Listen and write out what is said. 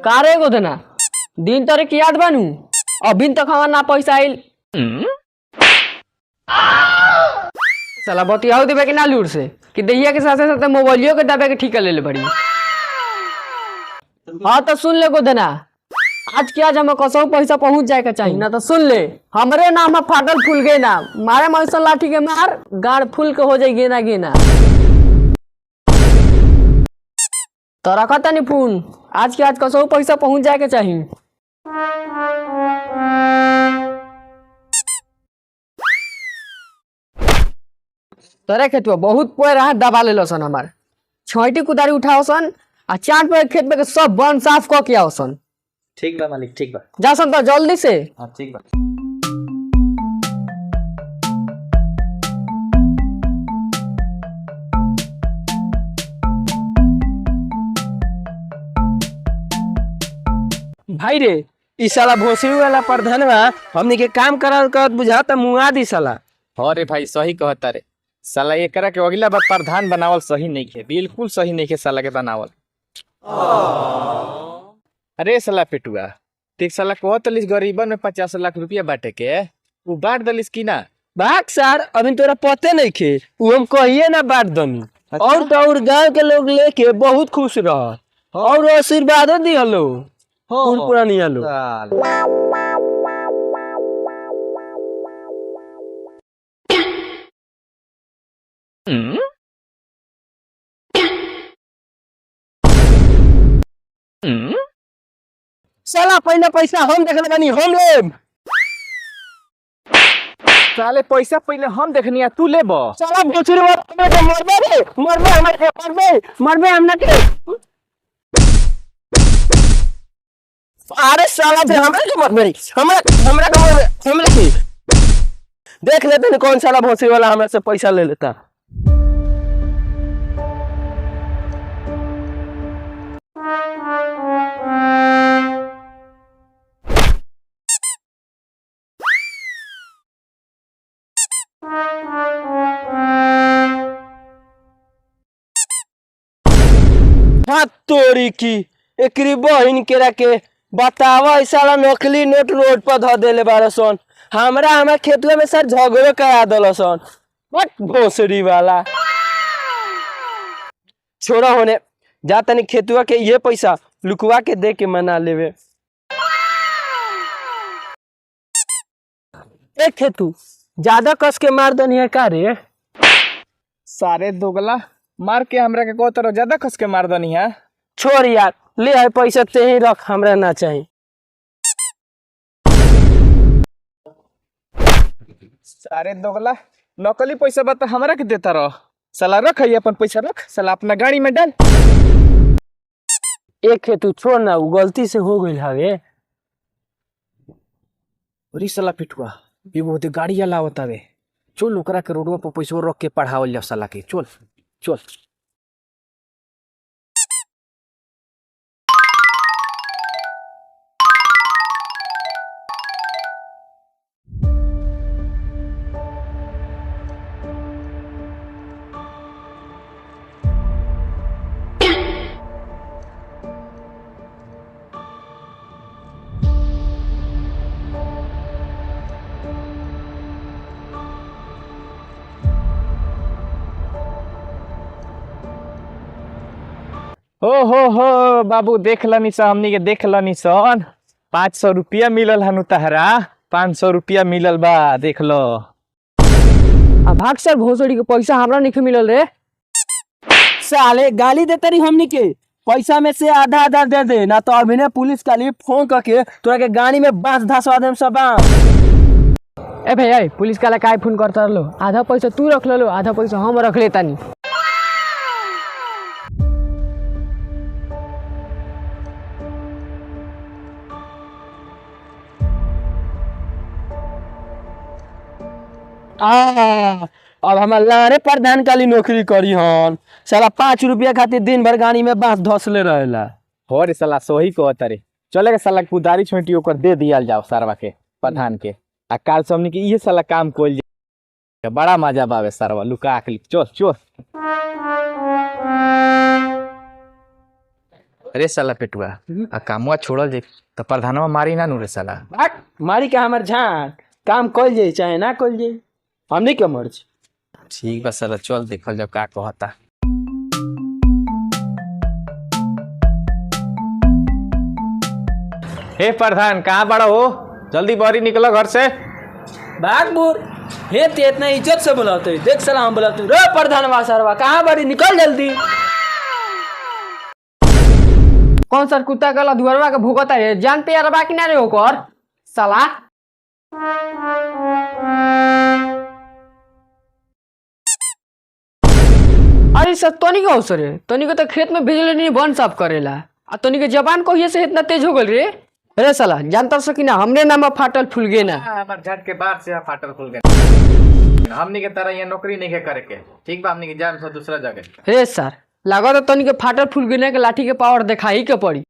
का रे गोदना दिन तोरे की याद बानू अभी तक हमार ना पैसा आइल। साला बतियाओ देबे के ना लूर से कि दैया के साथे साथे मोबाइलियो के दबे के ठीक ले ले बड़ी। हाँ तो सुन ले गोदना आज के आज हमें कसो पैसा पहुंच जाए का चाहिए ना तो सुन ले हमरे नाम फाटल फूल गए ना मारे मौसम लाठी के मार गाड़ फूल के हो जाए गेना गेना। तो रखा तनी फोन आज के आज कसो पैसा पहुंच जाए के चाहिए। तोरे खेत बहुत पोए रहा दबा ले सन हमार छोटी कुदारी उठाओ सन आ चांद पे खेत में के सब बन साफ क के आओ सन। ठीक बा मालिक ठीक बा। जा सन तो जल्दी से। हाँ ठीक बा। भाई रे ई साला भोसड़ी वाला प्रधानवा हमनी के काम करत करत बुझाता मुआ दी साला। हाँ रे भाई सही कहता रे साला एकरा के अगला बार प्रधान बनावल सही नहीं है बिल्कुल सही नहीं है साला के बनावल। अरे साला पेटुआ देख साला कहत लिस गरीबन में 50 लाख रुपया बांटे के वो बांट दलिस की ना। भाग सार अभी तोरा पते नहीं खे उ हम कहिए ना बांट दनी। और तो और गांव के लोग लेके बहुत खुश रह और आशीर्वाद दिहलो फूल पुरानी आलो। साला पहले पैसा हम देखले बानी हम लेब। साले पैसा पहले हम देखनी है तू लेब। साला भोसड़ी वाला मरबे रे मरबे हमारे मरबे हमना के। अरे साला फिर हमरा के मरबे हमरा के देख लेते हैं कौन साला भोसड़ी वाला हमरा से पैसा ले लेता। हाथ तोड़ी की एकरी बहिन केरा के बतावा साला नकली नोट रोड पर ध देले बारे सन हमरा खेतुआ में सर झगड़ो करा दल सन। बट भोसड़ी वाला छोड़ा होने जा तनी खेतुआ के ये पैसा लुकवा के दे के मना लेवे। एक खेतु ज्यादा कस के मार दनी है का रे। सारे दोगला मार के हमरा के को तरह ज्यादा कस के मार दनी है। छोड़ यार ले आए पैसा ते ही रख हमरा ना चाहिए। सारे दोगला नकली पैसा बता हमरा के देता रह साला रख है अपन पैसा रख साला अपना गाड़ी में डाल। एक खेतु छोड़ ना वो गलती से हो गई हवे। अरे साला पिटुआ ये बहुत गाड़ी अलावत हवे चल ओकरा के रोडवा पर पैसा रख के पढ़ावल जा साला के चल चल। हो बाबू देख लनी सा हमनी के देख लनी सन 500 रुपया मिलल हनु तहरा 500 रुपया मिलल बा देख लो। अब भाग सर भोसड़ी के पैसा हमरा नहीं मिलल रे। साले गाली देते रही हमनी के पैसा में से आधा आधा दे दे ना तो अभी ने पुलिस का लिए फोन करके तोरा के गाड़ी में बांस धसवा देम सब। ए भैया पुलिस का काय फोन करता लो आधा पैसा तू रख लो आधा पैसा हम रख लेता नहीं। अब हम लारे प्रधान काली नौकरी करी हन साला 5 रुपया खातिर दिन भर गाड़ी में बांस धसले रहेला। हो रे साला सही कहत रे चले के साला कुदारी छोटी ओकर दे दियाल जाओ सारवा के प्रधान के आ काल हमनी के ये साला काम कोल बड़ा मजा बावे सारवा लुका के चल चल। अरे साला पेटुआ आ कामुआ छोड़ल जे तो प्रधानवा मारी ना नु रे साला। भाग मारी का हमर झान काम कल जाए चाहे ना कल जाए हमने क्या मर्ज। ठीक बा साला चल देखल जाओ का कहता। हे प्रधान कहाँ बड़ा हो, जल्दी बाहरी निकलो घर से। भाग बुर हे ते इतना इज्जत से बुलाते देख साला हम बुलाते रे प्रधानवा सरवा कहाँ बड़ी निकल जल्दी। कौन सर कुत्ता गला दुआरवा के भूकता है, जान पे यार बाकी ना रे ओकर साला। अरे सर तोनी के अवसर है, तोनी के तो खेत में भेजले नहीं वन साफ करेला आ तोनी के जबान को ये से इतना तेज हो गल रे। अरे साला जानता सकी ना हमरे नाम फाटल फूल गे ना। हमार झट के बाद से फाटल खुल गए। हमनी के तरह ये नौकरी नहीं के करे के, ठीक बा हमनी के जान से दूसरा जगह। हे सर लागत तोनी के फाटल फूल गे के लाठी के पावर दिखाई के पड़ी।